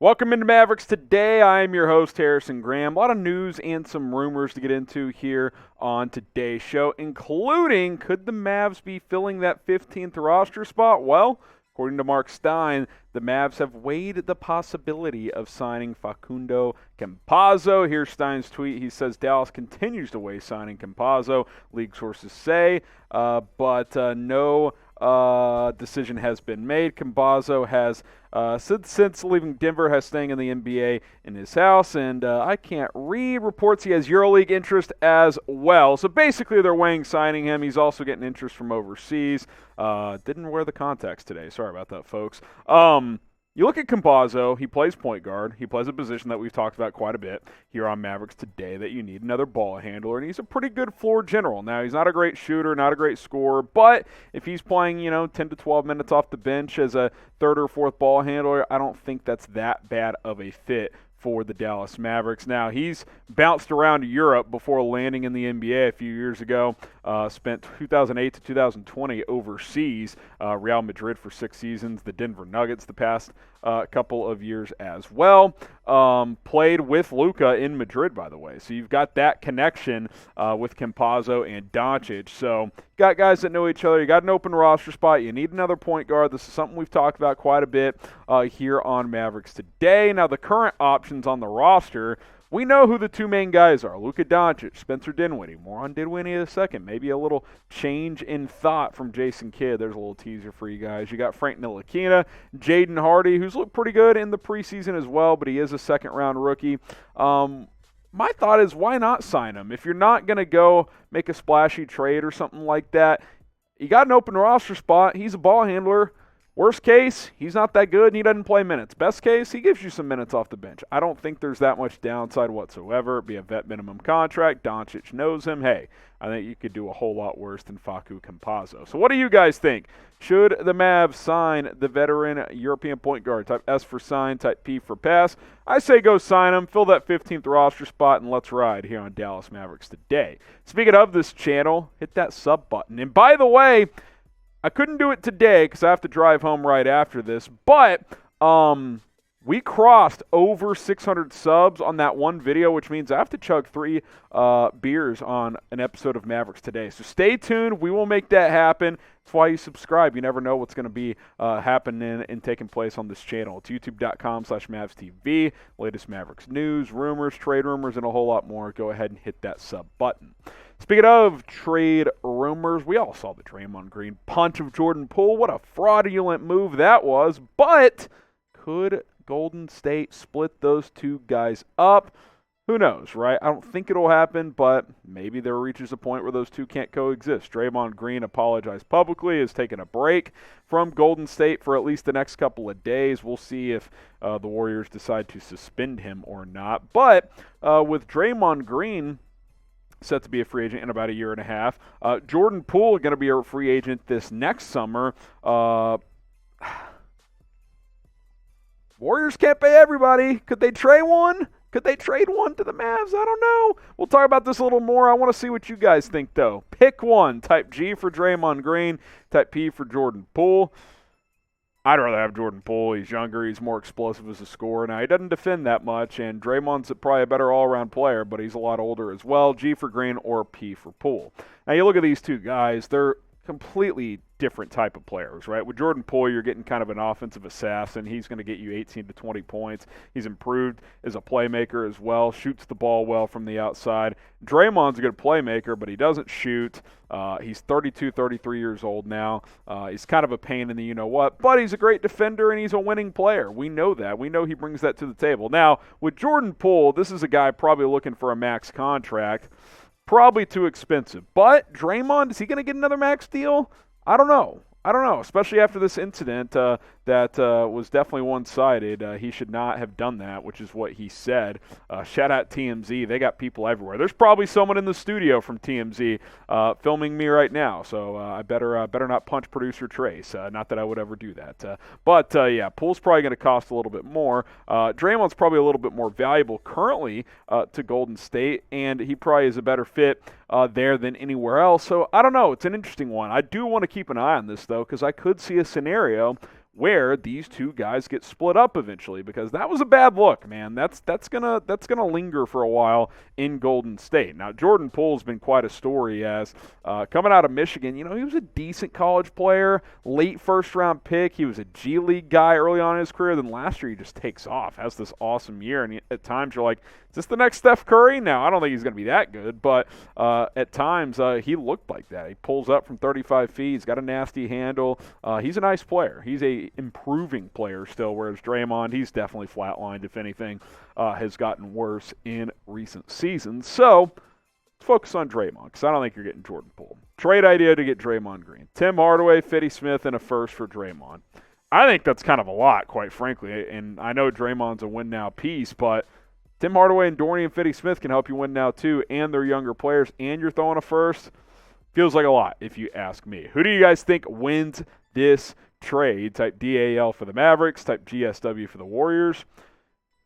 Welcome into Mavericks Today. I am your host, Harrison Graham. A lot of news and some rumors to get into here on today's show, including could the Mavs be filling that 15th roster spot? Well, according to Marc Stein, the Mavs have weighed the possibility of signing Facundo Campazzo. Here's Stein's tweet. He says Dallas continues to weigh signing Campazzo, league sources say, but no decision has been made. Campazzo has since leaving Denver, has staying in the NBA in his house, and I can't read. Reports he has EuroLeague interest as well. So basically, they're weighing signing him. He's also getting interest from overseas. Didn't wear the contacts today. Sorry about that, folks. You look at Campazzo, he plays point guard. He plays a position that we've talked about quite a bit here on Mavericks Today, that you need another ball handler, and he's a pretty good floor general. Now, he's not a great shooter, not a great scorer, but if he's playing, 10 to 12 minutes off the bench as a third or fourth ball handler, I don't think that's that bad of a fit for the Dallas Mavericks. Now, he's bounced around Europe before landing in the NBA a few years ago. Spent 2008 to 2020 overseas, Real Madrid for 6 seasons, the Denver Nuggets the past couple of years as well. Played with Luka in Madrid, by the way. So you've got that connection with Campazzo and Doncic. So you got guys that know each other. You got an open roster spot. You need another point guard. This is something we've talked about quite a bit here on Mavericks Today. Now, the current options on the roster, we know who the two main guys are, Luka Doncic, Spencer Dinwiddie. More on Dinwiddie in a second. Maybe a little change in thought from Jason Kidd. There's a little teaser for you guys. You got Frank Ntilikina, Jaden Hardy, who's looked pretty good in the preseason as well, but he is a second-round rookie. My thought is, why not sign him? If you're not going to go make a splashy trade or something like that, you got an open roster spot. He's a ball handler. Worst case, he's not that good and he doesn't play minutes. Best case, he gives you some minutes off the bench. I don't think there's that much downside whatsoever. It'd be a vet minimum contract. Doncic knows him. Hey, I think you could do a whole lot worse than Facu Campazzo. So what do you guys think? Should the Mavs sign the veteran European point guard? Type S for sign, type P for pass. I say go sign him, fill that 15th roster spot, and let's ride here on Dallas Mavericks Today. Speaking of this channel, hit that sub button. And by the way, I couldn't do it today because I have to drive home right after this, but we crossed over 600 subs on that one video, which means I have to chug 3 beers on an episode of Mavericks Today. So stay tuned. We will make that happen. That's why you subscribe. You never know what's going to be happening and taking place on this channel. It's youtube.com/MavsTV. Latest Mavericks news, rumors, trade rumors, and a whole lot more. Go ahead and hit that sub button. Speaking of trade rumors, we all saw the Draymond Green punch of Jordan Poole. What a fraudulent move that was. But could Golden State split those two guys up? Who knows, right? I don't think it'll happen, but maybe there reaches a point where those two can't coexist. Draymond Green apologized publicly, has taken a break from Golden State for at least the next couple of days. We'll see if the Warriors decide to suspend him or not. But with Draymond Green set to be a free agent in about a year and a half, Jordan Poole going to be a free agent this next summer. Warriors can't pay everybody. Could they trade one? Could they trade one to the Mavs? I don't know. We'll talk about this a little more. I want to see what you guys think, though. Pick one. Type G for Draymond Green. Type P for Jordan Poole. I'd rather have Jordan Poole. He's younger. He's more explosive as a scorer. Now, he doesn't defend that much, and Draymond's probably a better all-around player, but he's a lot older as well. G for Green or P for Poole. Now, you look at these two guys. They're completely different type of players, right? With Jordan Poole, you're getting kind of an offensive assassin. He's going to get you 18 to 20 points. He's improved as a playmaker as well, shoots the ball well from the outside. Draymond's a good playmaker, but he doesn't shoot. He's 32, 33 years old now. He's kind of a pain in the you-know-what, but he's a great defender and he's a winning player. We know that. We know he brings that to the table. Now, with Jordan Poole, this is a guy probably looking for a max contract. Probably too expensive. But Draymond, is he going to get another max deal? I don't know, especially after this incident that was definitely one-sided. He should not have done that, which is what he said. Shout out TMZ. They got people everywhere. There's probably someone in the studio from TMZ filming me right now, so I better not punch producer Trace. Not that I would ever do that. But yeah, Poole's probably going to cost a little bit more. Draymond's probably a little bit more valuable currently to Golden State, and he probably is a better fit there than anywhere else. So I don't know. It's an interesting one. I do want to keep an eye on this, though, because I could see a scenario where these two guys get split up eventually, because that was a bad look, man. That's gonna linger for a while in Golden State. Now, Jordan Poole's been quite a story as coming out of Michigan. He was a decent college player, late first-round pick. He was a G League guy early on in his career. Then last year he just takes off, has this awesome year, and at times you're like, is this the next Steph Curry? Now, I don't think he's going to be that good, but at times he looked like that. He pulls up from 35 feet. He's got a nasty handle. He's a nice player. He's a improving player still, whereas Draymond, he's definitely flatlined, if anything, has gotten worse in recent seasons. So let's focus on Draymond, because I don't think you're getting Jordan Poole. Trade idea to get Draymond Green. Tim Hardaway, Finney Smith, and a first for Draymond. I think that's kind of a lot, quite frankly, and I know Draymond's a win-now piece, but Tim Hardaway and Dorian Finney-Smith can help you win now too, and they're younger players, and you're throwing a first. Feels like a lot, if you ask me. Who do you guys think wins this trade? Type DAL for the Mavericks, type GSW for the Warriors.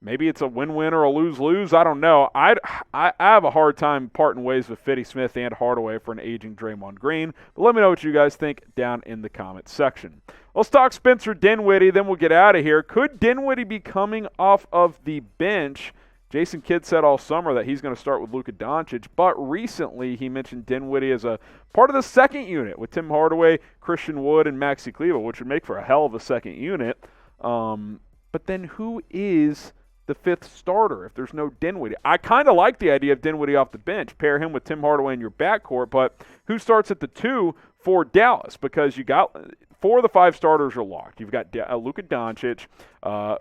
Maybe it's a win-win or a lose-lose. I don't know. I have a hard time parting ways with Finney-Smith and Hardaway for an aging Draymond Green. But let me know what you guys think down in the comments section. Let's talk Spencer Dinwiddie, then we'll get out of here. Could Dinwiddie be coming off of the bench? Jason Kidd said all summer that he's going to start with Luka Doncic, but recently he mentioned Dinwiddie as a part of the second unit with Tim Hardaway, Christian Wood, and Maxi Kleber, which would make for a hell of a second unit. But then who is the fifth starter if there's no Dinwiddie? I kind of like the idea of Dinwiddie off the bench. Pair him with Tim Hardaway in your backcourt, but who starts at the 2 for Dallas? Because you got 4 of the 5 starters are locked. You've got Luka Doncic,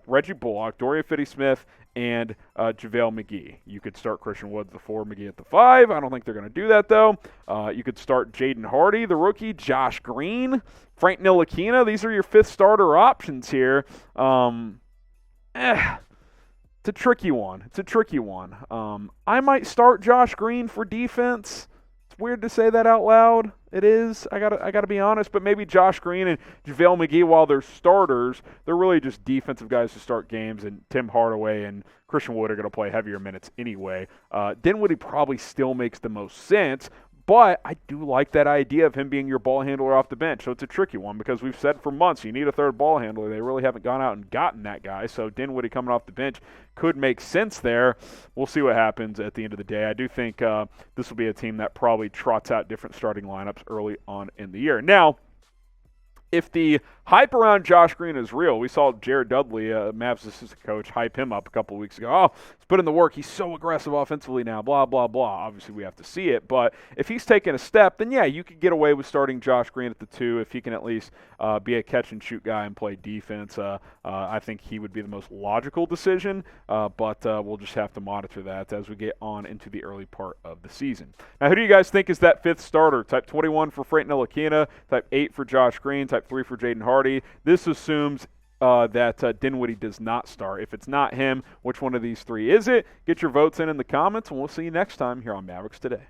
Reggie Bullock, Dorian Finney-Smith, and JaVale McGee. You could start Christian Wood at the 4, McGee at the 5. I don't think they're going to do that, though. You could start Jaden Hardy, the rookie, Josh Green, Frank Ntilikina. These are your fifth starter options here. It's a tricky one. I might start Josh Green for defense. It's weird to say that out loud. It is. I gotta be honest, but maybe Josh Green and JaVale McGee, while they're starters, they're really just defensive guys to start games, and Tim Hardaway and Christian Wood are going to play heavier minutes anyway. Dinwiddie probably still makes the most sense, but I do like that idea of him being your ball handler off the bench. So it's a tricky one, because we've said for months you need a third ball handler. They really haven't gone out and gotten that guy. So Dinwiddie coming off the bench could make sense there. We'll see what happens at the end of the day. I do think this will be a team that probably trots out different starting lineups early on in the year. Now, if the hype around Josh Green is real, we saw Jared Dudley, Mavs assistant coach, hype him up a couple of weeks ago. Oh, he's put in the work. He's so aggressive offensively now, blah, blah, blah. Obviously, we have to see it. But if he's taking a step, then, yeah, you could get away with starting Josh Green at the 2 if he can at least be a catch-and-shoot guy and play defense. I think he would be the most logical decision, but we'll just have to monitor that as we get on into the early part of the season. Now, who do you guys think is that fifth starter? Type 21 for Frank Ntilikina, type 8 for Josh Green, type 3 for Jaden Hardy. This assumes that Dinwiddie does not start. If it's not him, which one of these 3 is it? Get your votes in the comments, and we'll see you next time here on Mavericks Today.